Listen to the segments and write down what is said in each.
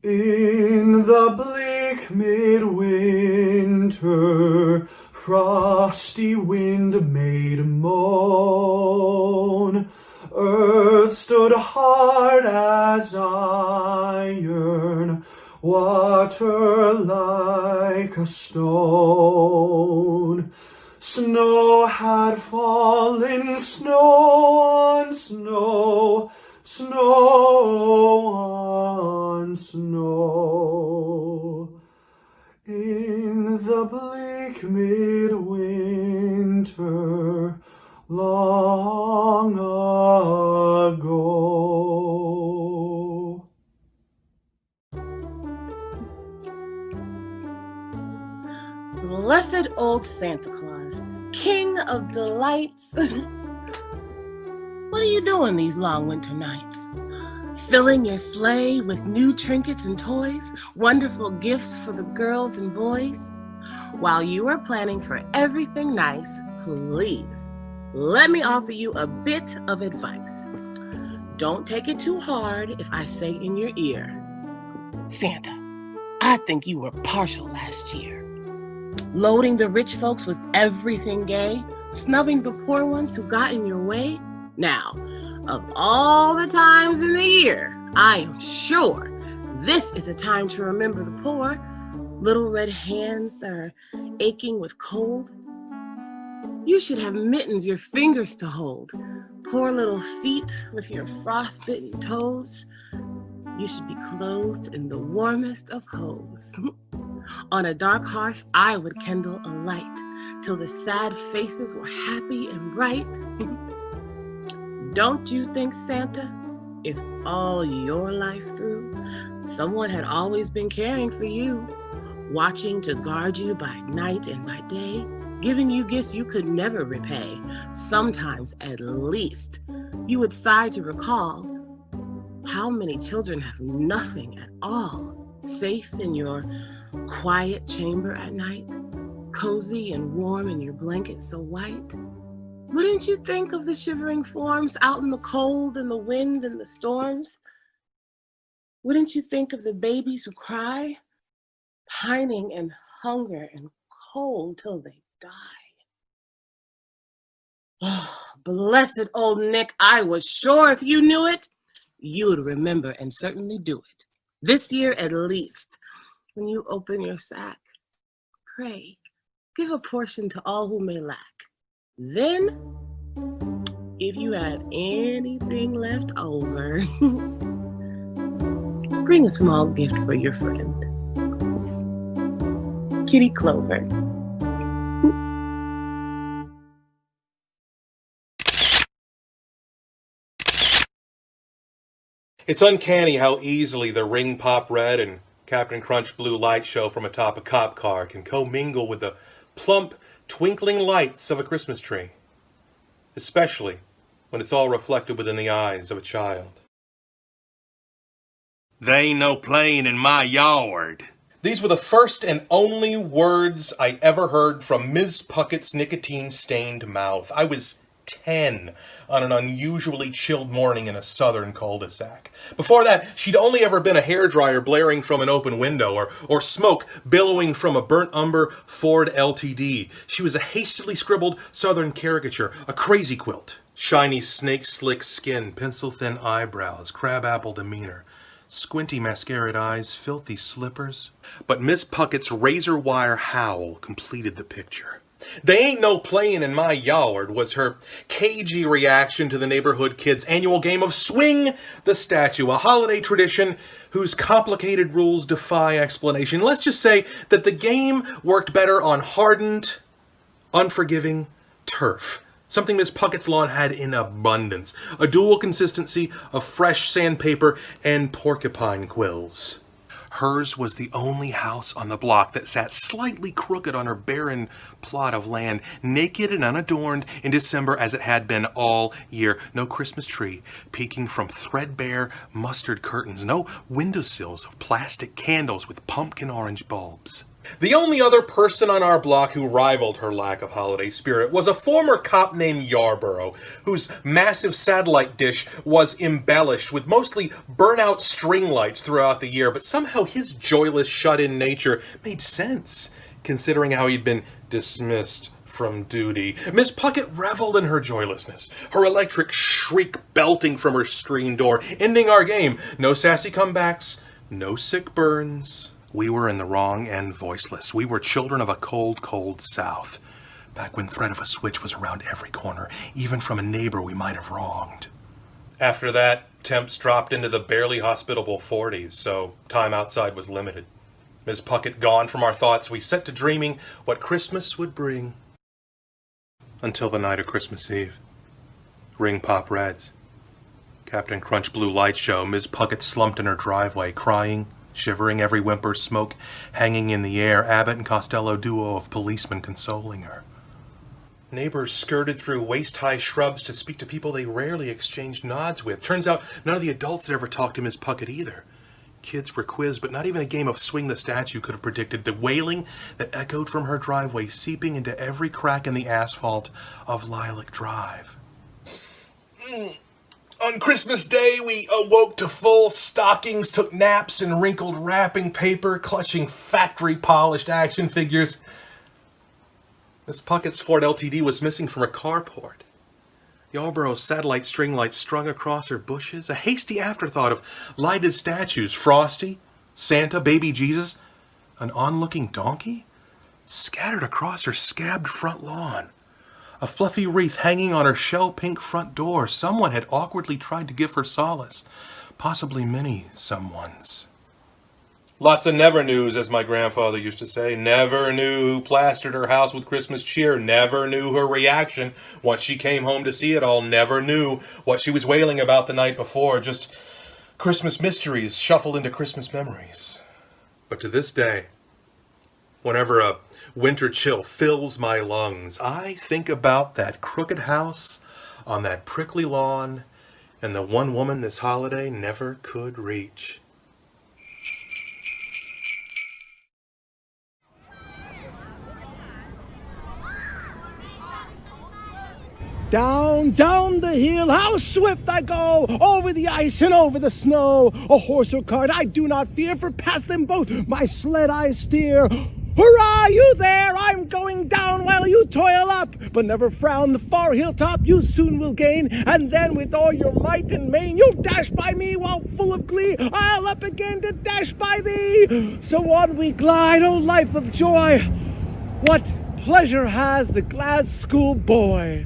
In the bleak midwinter, frosty wind made a moan. Earth stood hard as iron, water like a stone. Snow had fallen, snow on snow, snow on snow. In the bleak midwinter, long ago. Blessed old Santa Claus, King of delights. What are you doing these long winter nights? Filling your sleigh with new trinkets and toys, wonderful gifts for the girls and boys? While you are planning for everything nice, please, let me offer you a bit of advice. Don't take it too hard if I say in your ear, Santa, I think you were partial last year. Loading the rich folks with everything gay, snubbing the poor ones who got in your way. Now, of all the times in the year, I am sure this is a time to remember the poor, little red hands that are aching with cold. You should have mittens your fingers to hold, poor little feet with your frostbitten toes. You should be clothed in the warmest of hose. On a dark hearth, I would kindle a light till the sad faces were happy and bright. Don't you think, Santa, if all your life through, someone had always been caring for you, watching to guard you by night and by day, giving you gifts you could never repay, sometimes at least, you would sigh to recall how many children have nothing at all, safe in your quiet chamber at night, cozy and warm in your blanket so white? Wouldn't you think of the shivering forms out in the cold and the wind and the storms? Wouldn't you think of the babies who cry, pining in hunger and cold till they die? Oh, blessed old Nick, I was sure if you knew it, you would remember and certainly do it. This year at least, when you open your sack, pray, give a portion to all who may lack. Then, if you have anything left over, bring a small gift for your friend. Kitty Clover. It's uncanny how easily the Ring Pop Red and Captain Crunch Blue Light show from atop a cop car can commingle with the plump, twinkling lights of a Christmas tree, especially when it's all reflected within the eyes of a child. They ain't no playing in my yard. These were the first and only words I ever heard from Ms. Puckett's nicotine-stained mouth. I was 10 on an unusually chilled morning in a southern cul-de-sac. Before that, she'd only ever been a hairdryer blaring from an open window or smoke billowing from a burnt umber Ford LTD. She was a hastily scribbled southern caricature, a crazy quilt. Shiny snake-slick skin, pencil-thin eyebrows, crabapple demeanor, squinty mascaraed eyes, filthy slippers. But Miss Puckett's razor-wire howl completed the picture. They ain't no playing in my yard was her cagey reaction to the neighborhood kids' annual game of Swing the Statue, a holiday tradition whose complicated rules defy explanation. Let's just say that the game worked better on hardened, unforgiving turf. Something Miss Puckett's lawn had in abundance. A dual consistency of fresh sandpaper and porcupine quills. Hers was the only house on the block that sat slightly crooked on her barren plot of land, naked and unadorned in December as it had been all year. No Christmas tree peeking from threadbare mustard curtains. No windowsills of plastic candles with pumpkin orange bulbs. The only other person on our block who rivaled her lack of holiday spirit was a former cop named Yarborough, whose massive satellite dish was embellished with mostly burnt-out string lights throughout the year, but somehow his joyless, shut-in nature made sense, considering how he'd been dismissed from duty. Miss Puckett reveled in her joylessness, her electric shriek belting from her screen door, ending our game. No sassy comebacks, no sick burns. We were in the wrong and voiceless. We were children of a cold, cold South, back when threat of a switch was around every corner, even from a neighbor we might have wronged. After that, temps dropped into the barely hospitable 40s, so time outside was limited. Miss Puckett gone from our thoughts, we set to dreaming what Christmas would bring. Until the night of Christmas Eve. Ring pop reds. Captain Crunch Blue Light Show. Miss Puckett slumped in her driveway, crying, shivering, every whimper smoke hanging in the air, Abbott and Costello duo of policemen consoling her. Neighbors skirted through waist-high shrubs to speak to people they rarely exchanged nods with. Turns out none of the adults ever talked to Miss Puckett either. Kids were quizzed, but not even a game of Swing the Statue could have predicted the wailing that echoed from her driveway, seeping into every crack in the asphalt of Lilac Drive. On Christmas Day, we awoke to full stockings, took naps in wrinkled wrapping paper, clutching factory-polished action figures. Miss Puckett's Ford LTD was missing from her carport. Yarboroug's satellite string lights strung across her bushes, a hasty afterthought of lighted statues, Frosty, Santa, Baby Jesus, an onlooking donkey, scattered across her scabbed front lawn. A fluffy wreath hanging on her shell-pink front door. Someone had awkwardly tried to give her solace. Possibly many someones. Lots of never knews, as my grandfather used to say. Never knew who plastered her house with Christmas cheer. Never knew her reaction once she came home to see it all. Never knew what she was wailing about the night before. Just Christmas mysteries shuffled into Christmas memories. But to this day, whenever a winter chill fills my lungs, I think about that crooked house on that prickly lawn and the one woman this holiday never could reach. Down, down the hill, how swift I go, over the ice and over the snow. A horse or cart I do not fear, for past them both my sled I steer. Hurrah, you there! I'm going down while you toil up. But never frown, the far hilltop you soon will gain. And then with all your might and main, you'll dash by me while full of glee. I'll up again to dash by thee. So on we glide, O life of joy. What pleasure has the glad schoolboy?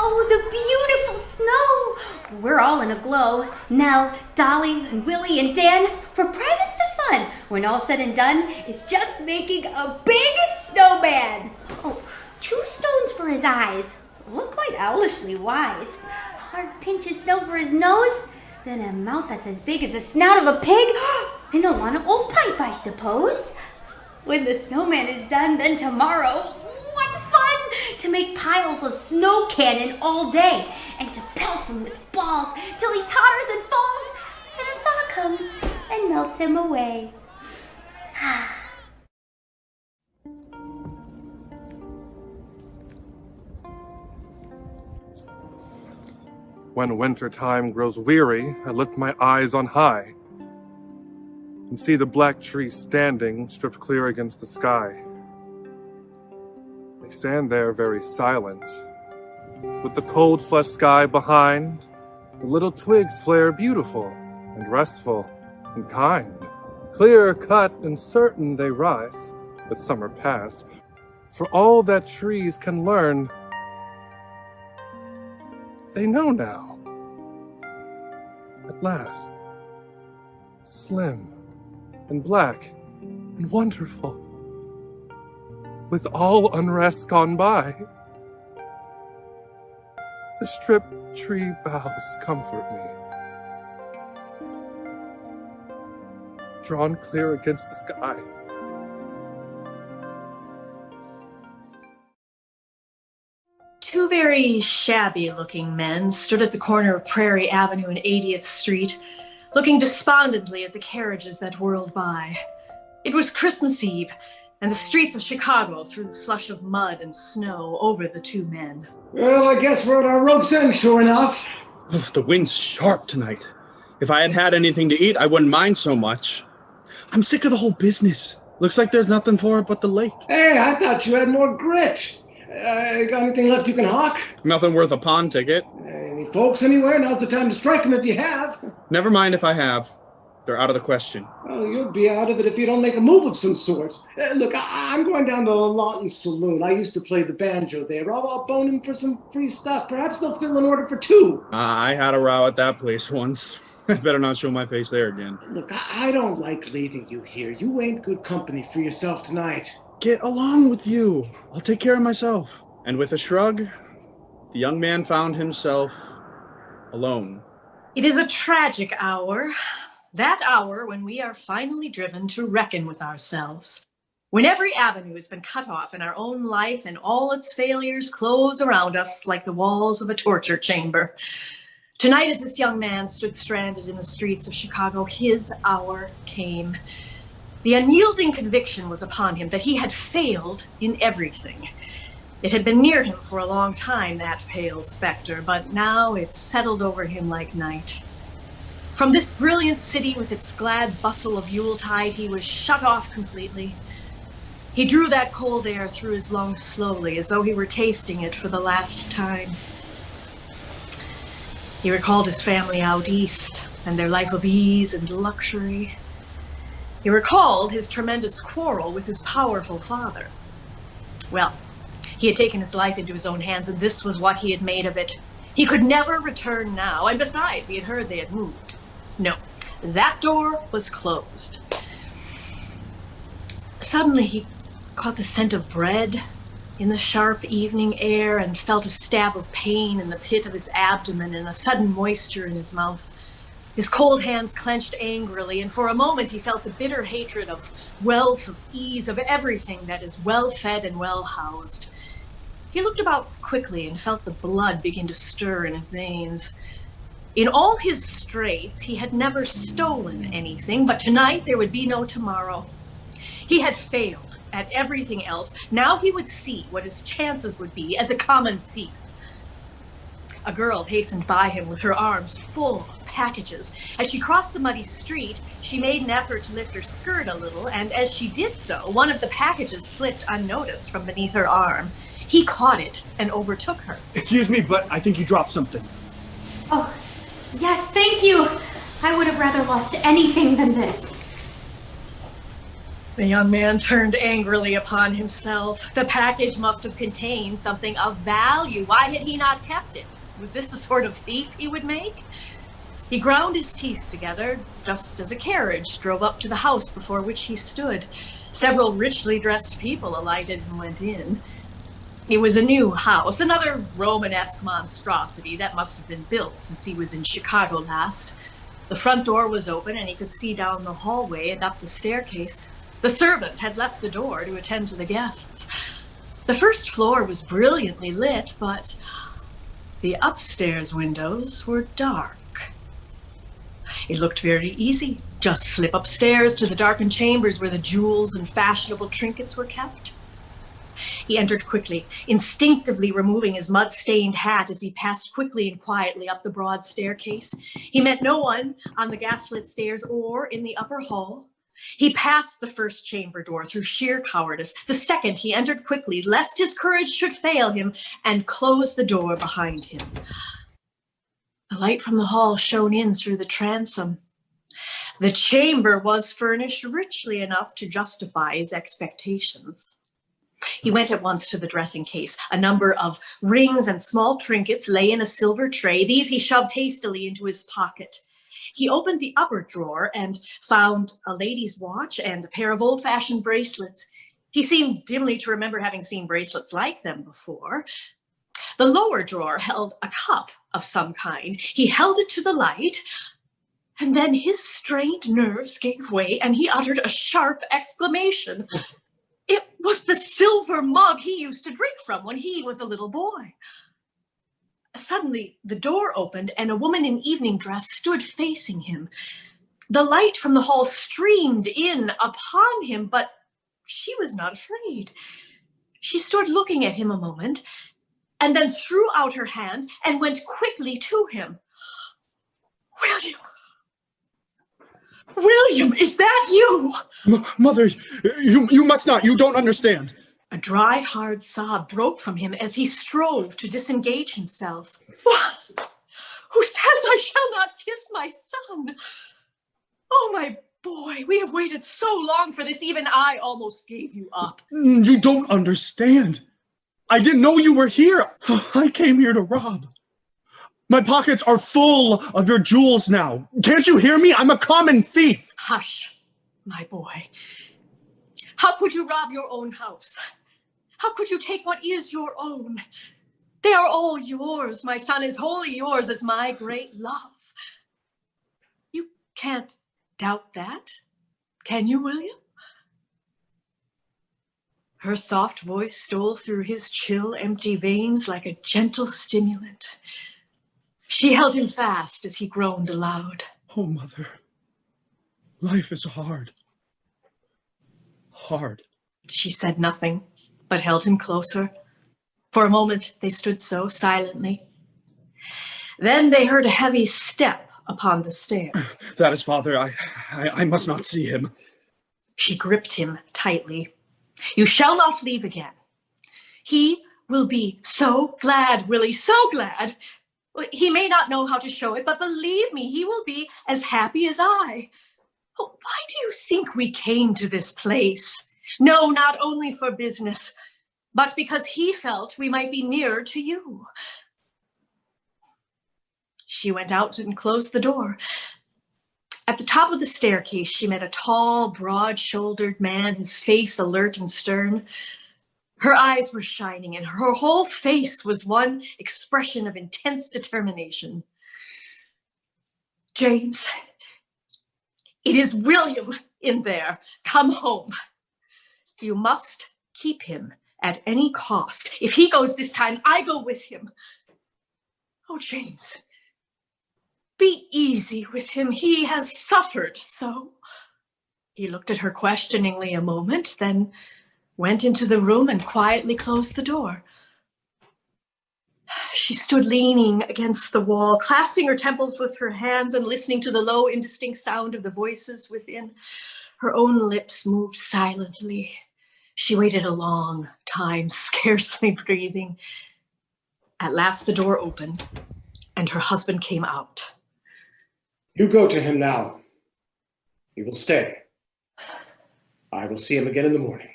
Oh, the beautiful snow! We're all in a glow. Nell, Dolly, and Willie, and Dan, for privates to fun, when all said and done, is just making a big snowman. Oh, 2 stones for his eyes. Look quite owlishly wise. Hard pinch of snow for his nose, then a mouth that's as big as the snout of a pig, and a one old pipe, I suppose. When the snowman is done, then tomorrow, what fun to make piles of snow cannon all day, and to pelt him with balls till he totters and falls, and a thaw comes and melts him away. When winter time grows weary, I lift my eyes on high and see the black trees standing, stripped clear against the sky. They stand there very silent, with the cold flesh sky behind. The little twigs flare beautiful and restful and kind. Clear cut and certain they rise with summer past. For all that trees can learn, they know now. At last, slim and black and wonderful, with all unrest gone by, the stripped tree boughs comfort me. drawn clear against the sky. Two very shabby-looking men stood at the corner of Prairie Avenue and 80th Street, looking despondently at the carriages that whirled by. It was Christmas Eve, and the streets of Chicago threw the slush of mud and snow over the two men. Well, I guess we're at our rope's end, sure enough. The wind's sharp tonight. If I had had anything to eat, I wouldn't mind so much. I'm sick of the whole business. Looks like there's nothing for it but the lake. Hey, I thought you had more grit. Got anything left you can hawk? Nothing worth a pawn ticket. Any folks anywhere? Now's the time to strike them if you have. Never mind if I have. They're out of the question. Well, you'll be out of it if you don't make a move of some sort. Look, I'm going down to Lawton's Saloon. I used to play the banjo there. I'll bone him for some free stuff. Perhaps they'll fill an order for two. I had a row at that place once. I better not show my face there again. Look, I don't like leaving you here. You ain't good company for yourself tonight. Get along with you. I'll take care of myself. And with a shrug, the young man found himself alone. It is a tragic hour. That hour when we are finally driven to reckon with ourselves. When every avenue has been cut off in our own life and all its failures close around us like the walls of a torture chamber. Tonight, as this young man stood stranded in the streets of Chicago, his hour came. The unyielding conviction was upon him that he had failed in everything. It had been near him for a long time, that pale specter, but now it settled over him like night. From this brilliant city with its glad bustle of Yuletide, he was shut off completely. He drew that cold air through his lungs slowly, as though he were tasting it for the last time. He recalled his family out east and their life of ease and luxury. He recalled his tremendous quarrel with his powerful father. Well, he had taken his life into his own hands, and this was what he had made of it. He could never return now, and besides, he had heard they had moved. No, that door was closed. Suddenly, he caught the scent of bread in the sharp evening air and felt a stab of pain in the pit of his abdomen and a sudden moisture in his mouth. His cold hands clenched angrily, and for a moment he felt the bitter hatred of wealth, of ease, of everything that is well-fed and well-housed. He looked about quickly and felt the blood begin to stir in his veins. In all his straits, he had never stolen anything, but tonight there would be no tomorrow. He had failed at everything else. Now he would see what his chances would be as a common thief. A girl hastened by him with her arms full of packages. As she crossed the muddy street, she made an effort to lift her skirt a little, and as she did so, one of the packages slipped unnoticed from beneath her arm. He caught it and overtook her. Excuse me, but I think you dropped something. Oh, yes, thank you. I would have rather lost anything than this. The young man turned angrily upon himself. The package must have contained something of value. Why had he not kept it? Was this the sort of thief he would make? He ground his teeth together just as a carriage drove up to the house before which he stood. Several richly dressed people alighted and went in. It was a new house, another Romanesque monstrosity that must have been built since he was in Chicago last. The front door was open and he could see down the hallway and up the staircase. The servant had left the door to attend to the guests. The first floor was brilliantly lit, but the upstairs windows were dark. It looked very easy. Just slip upstairs to the darkened chambers where the jewels and fashionable trinkets were kept. He entered quickly, instinctively removing his mud-stained hat as he passed quickly and quietly up the broad staircase. He met no one on the gas-lit stairs or in the upper hall. He passed the first chamber door through sheer cowardice. The second he entered quickly, lest his courage should fail him, and closed the door behind him. The light from the hall shone in through the transom. The chamber was furnished richly enough to justify his expectations. He went at once to the dressing case. A number of rings and small trinkets lay in a silver tray. These he shoved hastily into his pocket. He opened the upper drawer and found a lady's watch and a pair of old-fashioned bracelets. He seemed dimly to remember having seen bracelets like them before. The lower drawer held a cup of some kind. He held it to the light, And then his strained nerves gave way, and he uttered a sharp exclamation. It was the silver mug he used to drink from when he was a little boy. Suddenly, the door opened, and a woman in evening dress stood facing him. The light from the hall streamed in upon him, but she was not afraid. She stood looking at him a moment, and then threw out her hand and went quickly to him. William! William, is that you? Mother, you must not. You don't understand. A dry, hard sob broke from him as he strove to disengage himself. Who says I shall not kiss my son? Oh, my boy, we have waited so long for this, even I almost gave you up. You don't understand. I didn't know you were here. I came here to rob. My pockets are full of your jewels now. Can't you hear me? I'm a common thief. Hush, my boy. How could you rob your own house? How could you take what is your own? They are all yours, my son, as wholly yours as my great love. You can't doubt that, can you, William? Her soft voice stole through his chill, empty veins like a gentle stimulant. She held him fast as he groaned aloud. Oh, Mother, life is hard. Hard. She said nothing, but held him closer. For a moment, they stood so silently. Then they heard a heavy step upon the stair. That is Father. I must not see him. She gripped him tightly. You shall not leave again. He will be so glad, Willie, so glad. He may not know how to show it, but believe me, he will be as happy as I. Oh, why do you think we came to this place? No, not only for business, but because he felt we might be nearer to you. She went out and closed the door. At the top of the staircase, she met a tall, broad-shouldered man, his face alert and stern. Her eyes were shining, and her whole face was one expression of intense determination. James, it is William in there. Come home. You must keep him at any cost. If he goes this time, I go with him. Oh, James, be easy with him. He has suffered so. He looked at her questioningly a moment, then went into the room and quietly closed the door. She stood leaning against the wall, clasping her temples with her hands and listening to the low, indistinct sound of the voices within. Her own lips moved silently. She waited a long time, scarcely breathing. At last the door opened, and her husband came out. You go to him now. He will stay. I will see him again in the morning.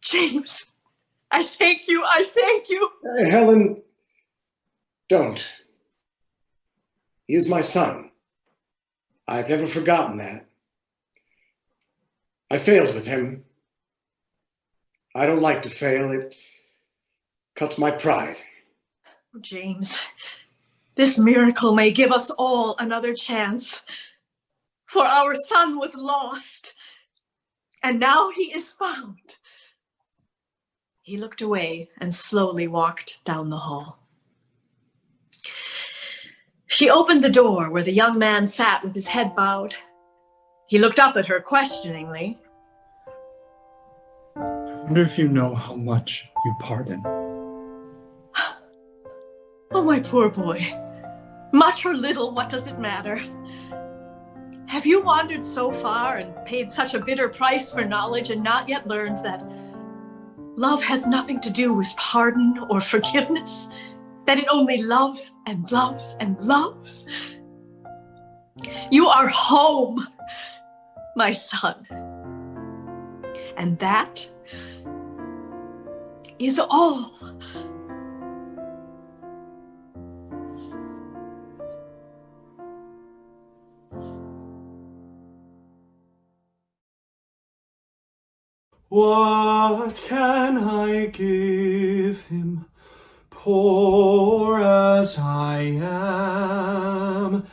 James, I thank you, I thank you. Helen, don't. He is my son. I've never forgotten that. I failed with him. I don't like to fail. It cuts my pride. James, this miracle may give us all another chance. For our son was lost, and now he is found. He looked away and slowly walked down the hall. She opened the door where the young man sat with his head bowed. He looked up at her questioningly. I wonder if you know how much you pardon. Oh, my poor boy. Much or little, what does it matter? Have you wandered so far and paid such a bitter price for knowledge and not yet learned that love has nothing to do with pardon or forgiveness? That it only loves and loves and loves? You are home, my son. And that is all. What can I give him, poor as I am?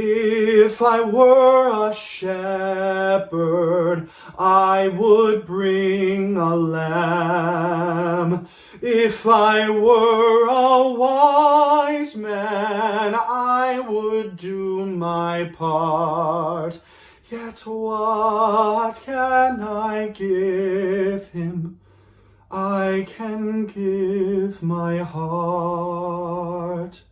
If I were a shepherd, I would bring a lamb. If I were a wise man, I would do my part. Yet what can I give him? I can give my heart.